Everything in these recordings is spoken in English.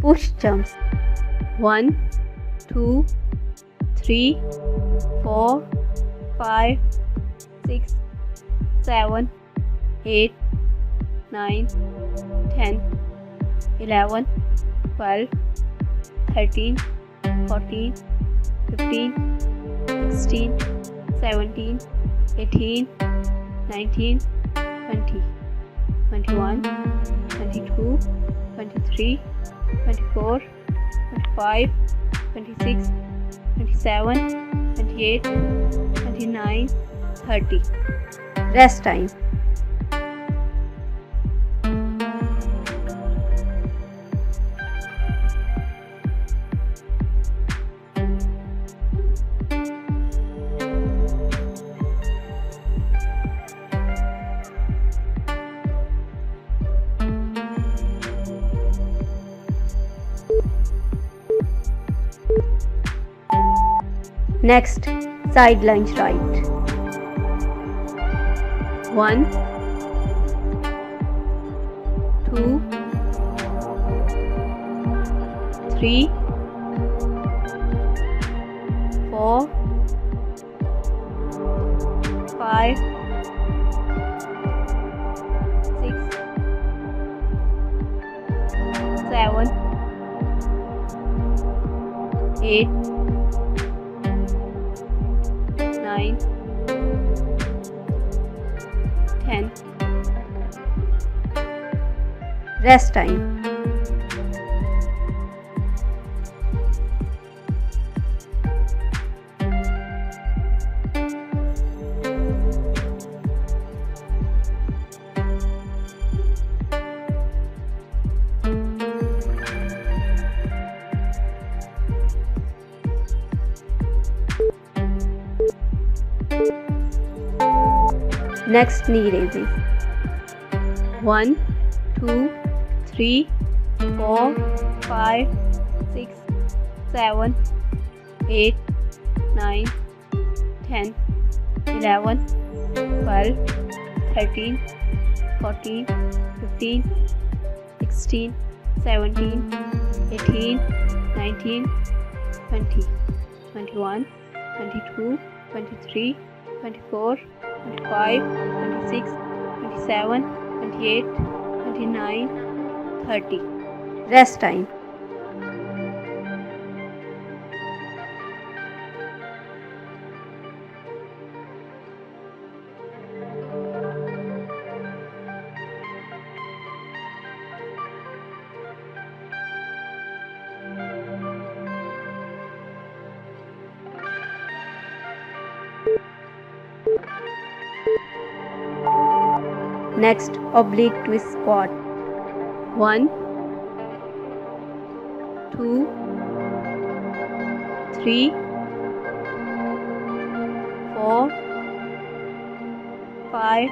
Push jumps. 1, 2, 3, 4, 5, 6, 7, 8, 9, 10, 11, 12, 13, 14, 15, 16, 17, 18, 19, 20, 21, 22, 23, 24, 25, 26, 27, 28, 29, 30. Rest time. Next, side lunge right. 1, 2, 3, 4, 5, 6, 7, 8, 9, 10. Rest time. Next, knee raises. 1, 2, 3, 4, 5, 6, 7, 8, 9, 10, 11, 12, 13, 14, 15, 16, 17, 18, 19, 20, 21, 22, 23, 24, 25, 26, 27, 28, 29, 30. Rest time. Next, oblique twist squat. 1, 2, 3, 4, 5,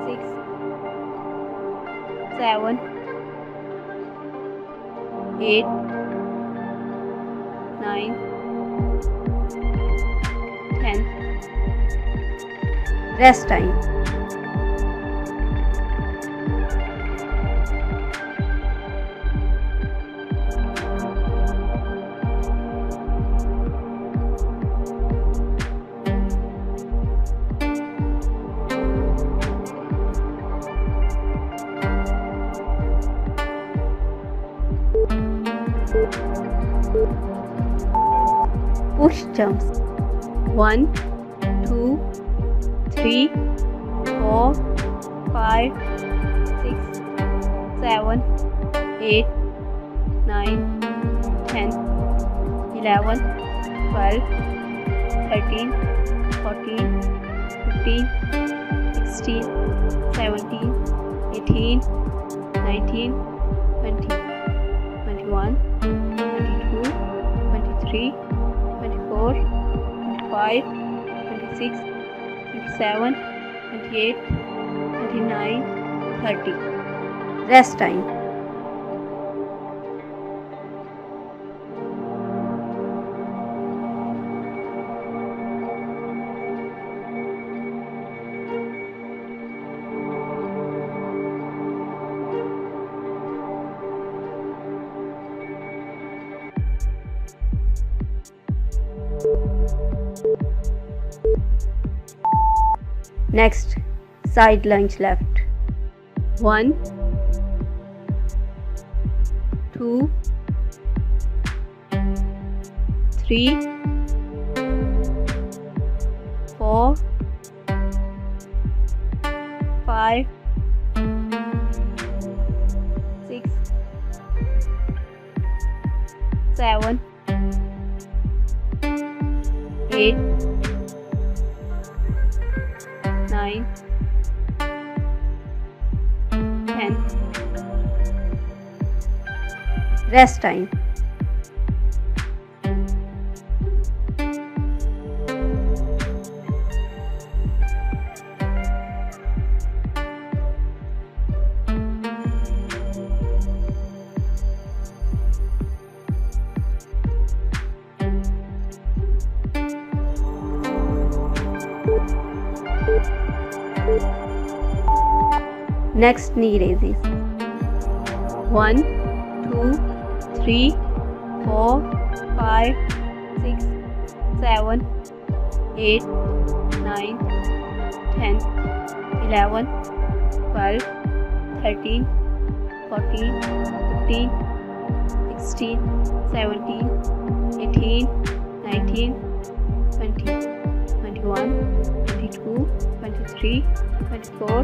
6, 7, 8, 9, 10. Rest time. Push jumps. 1, 2, 3, 4, 5, 6, 7, 8, 9, 10, 11, 12, 13, 14, 15, 16, 17, 18, 19, 20, 21, 22, 23, 24, 25, 26, 27, 28, 29, 30. Rest time. Next, side lunge left. 1, 2, 3, 4, 5, 6, 7, 8, 9, 10. Rest time. Next, knee raises. 1, 2, 3, 4, 5, 6, 7, 8, 9, 10, 11, 12, 13, 14, 15, 16, 17, 18, 19, 20, 21, 22, 23, 24,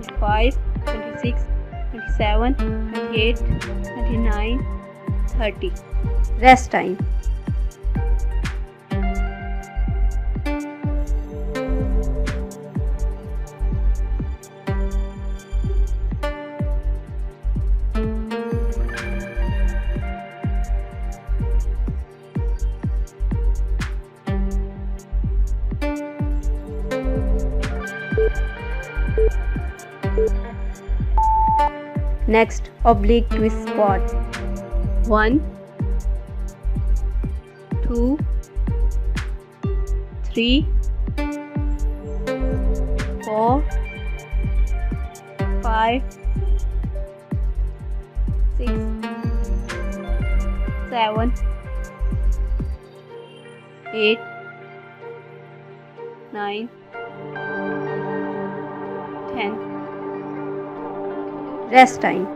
25, 26, 27, 28, 29, 30. Rest time. Next, oblique twist squat. 1, 2, 3, 4, 5, 6, 7, 8, 9, 10. Rest time.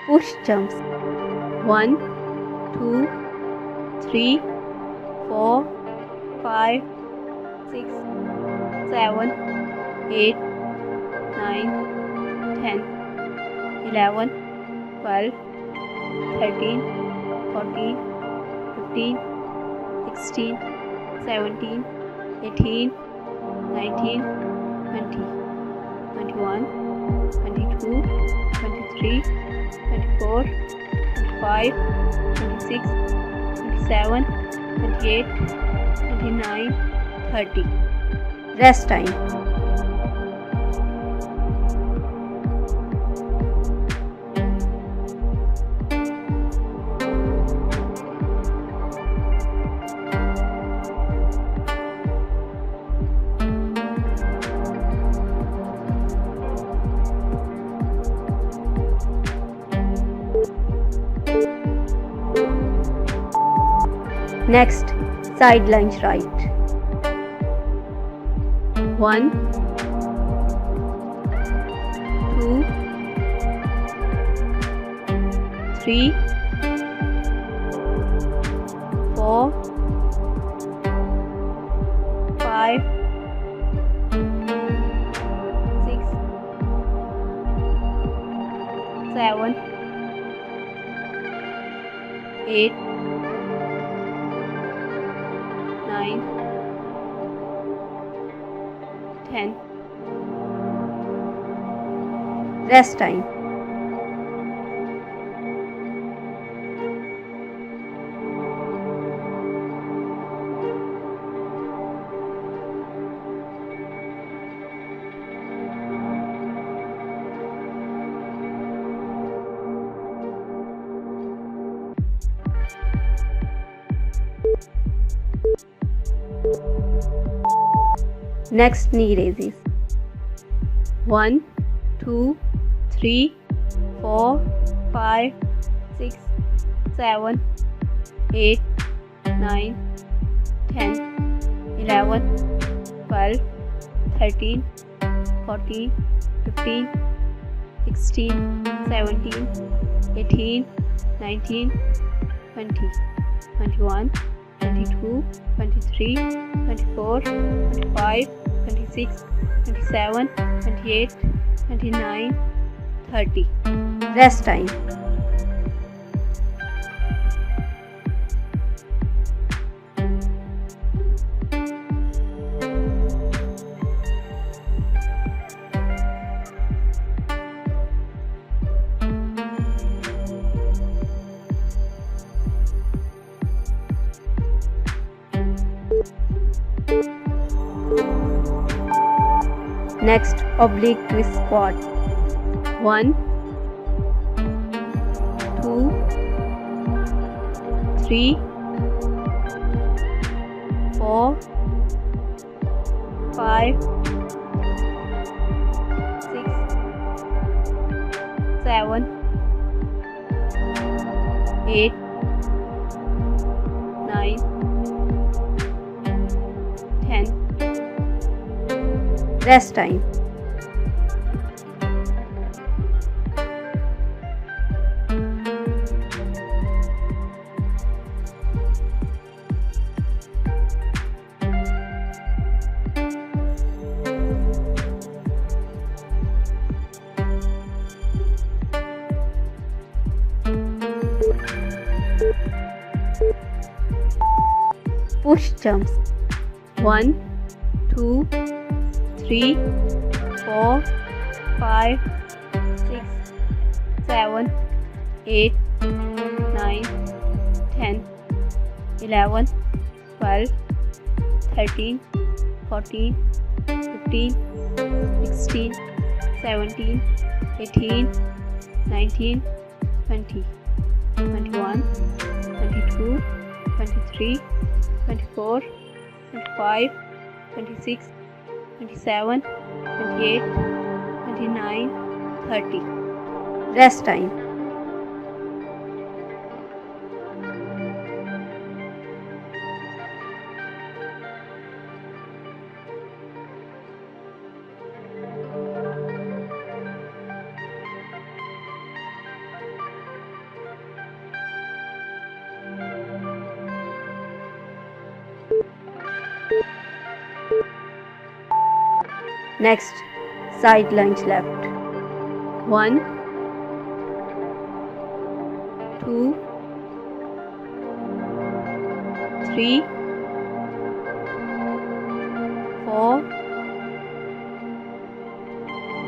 Push jumps. 1, 2, 3, 4, 5, 6, 7, 8, 9, 10, 11, 12, 13, 14, 15, 16, 17, 18, 19, 20, 21, 22, 23, 24, 25, 26, 27, 28, 29, 30. Rest time. Next, side lunge right. 1, 2, 3, 4, 5, 6, 7, 8, 9, 10. Rest time. Next knee raises. 1, 2, 3, 4, 5, 6, 7, 8, 9, 10, 11, 12, 13, 14, 15, 16, 17, 18, 19, 20, 21, 22, 23, 24, 25, 26, 27, 28, 29, 30. Rest time. Next, oblique twist squat. 1, 2, 3, 4, 5, 6, 7, 8, 9, 10. Rest time. Push jumps. 1, 2, 3, 4, 5, 6, 7, 8, 9, 10, 11, 12, 13, 14, 15, 16, 17, 18, 19, 20, 21, 22, 23, 24, 25, 26, 27, 28, 29, 30. Rest time. Next, side lunge left. 1, 2, 3, 4,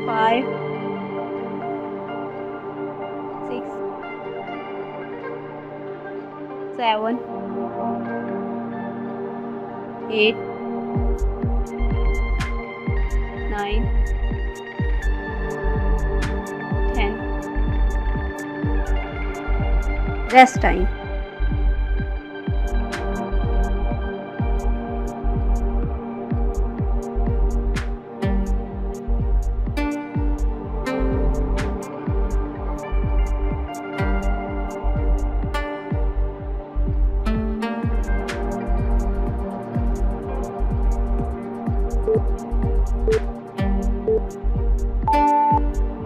5, 6, 7, 8, 9, 10. Rest time.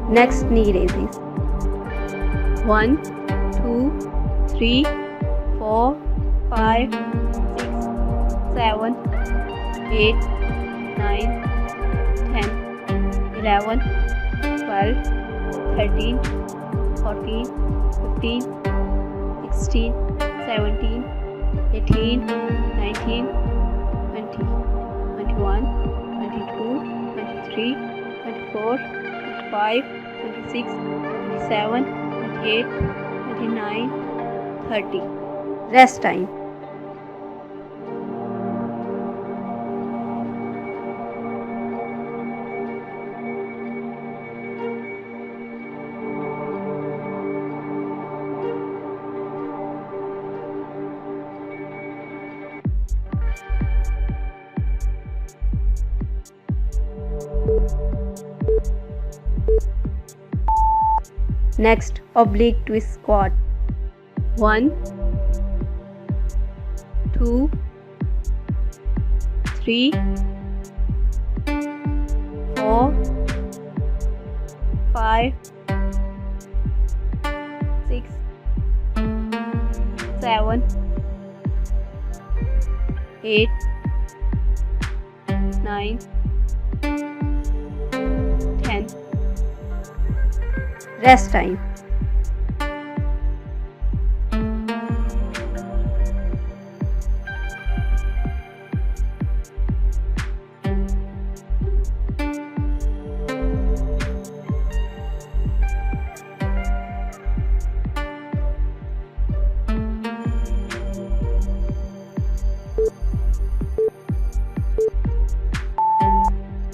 Next, knee raises. 1, 2, 3, 4, 5, 6, 7, 8, 9, 10, 11, 12, 13, 14, 15, 16, 17, 18, 19, 20, 21, 22, 23, 24, 25, 26, 27, 28, 29, 30. Rest time. Next, oblique twist squat. 1, 2, 3, 4, 5, 6, 7, 8, 9, 10. Rest time.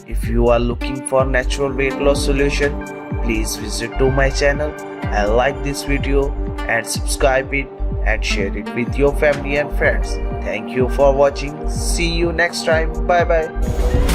If you are looking for natural weight loss solution, please visit to my channel and like this video and subscribe it and share it with your family and friends. Thank you for watching. See you next time. Bye bye.